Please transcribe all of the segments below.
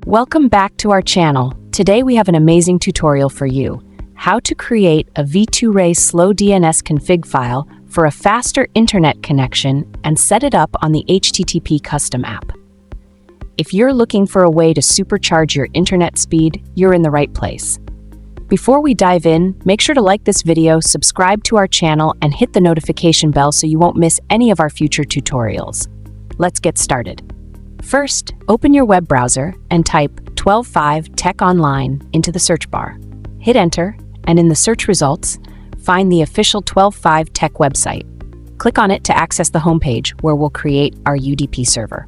Welcome back to our channel. Today we have an amazing tutorial for you. How to create a V2Ray slow DNS config file for a faster internet connection and set it up on the HTTP custom app. If you're looking for a way to supercharge your internet speed, you're in the right place. Before we dive in, make sure to like this video, subscribe to our channel, and hit the notification bell so you won't miss any of our future tutorials. Let's get started. First, open your web browser and type 12.5 Tech Online into the search bar. Hit enter, and in the search results, find the official 12.5 Tech website. Click on it to access the homepage where we'll create our UDP server.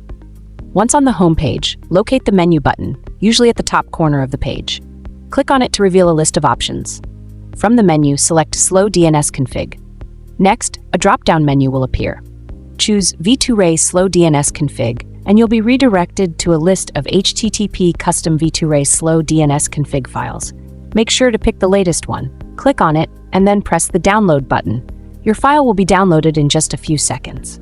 Once on the homepage, locate the menu button, usually at the top corner of the page. Click on it to reveal a list of options. From the menu, select Slow DNS Config. Next, a drop-down menu will appear. Choose V2Ray Slow DNS Config, and you'll be redirected to a list of HTTP custom V2Ray Slow DNS config files. Make sure to pick the latest one. Click on it, and then press the download button. Your file will be downloaded in just a few seconds.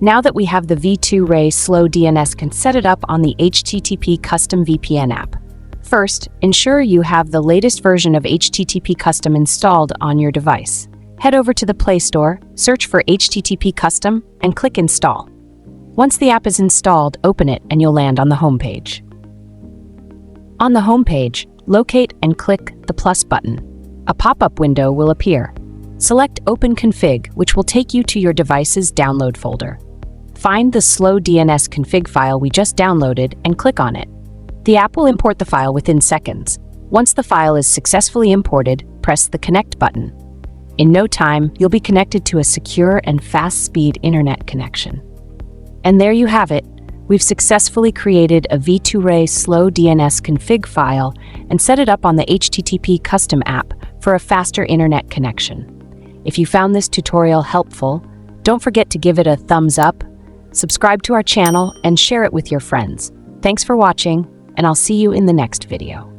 Now that we have the V2Ray Slow DNS, can set it up on the HTTP custom VPN app. First, ensure you have the latest version of HTTP custom installed on your device. Head over to the Play Store, search for HTTP custom, and click install. Once the app is installed, open it and you'll land on the home page. On the home page, locate and click the plus button. A pop-up window will appear. Select Open Config, which will take you to your device's download folder. Find the slow DNS config file we just downloaded and click on it. The app will import the file within seconds. Once the file is successfully imported, press the Connect button. In no time, you'll be connected to a secure and fast-speed internet connection. And there you have it. We've successfully created a V2Ray slow DNS config file and set it up on the HTTP custom app for a faster internet connection. If you found this tutorial helpful, don't forget to give it a thumbs up, subscribe to our channel, and share it with your friends. Thanks for watching, and I'll see you in the next video.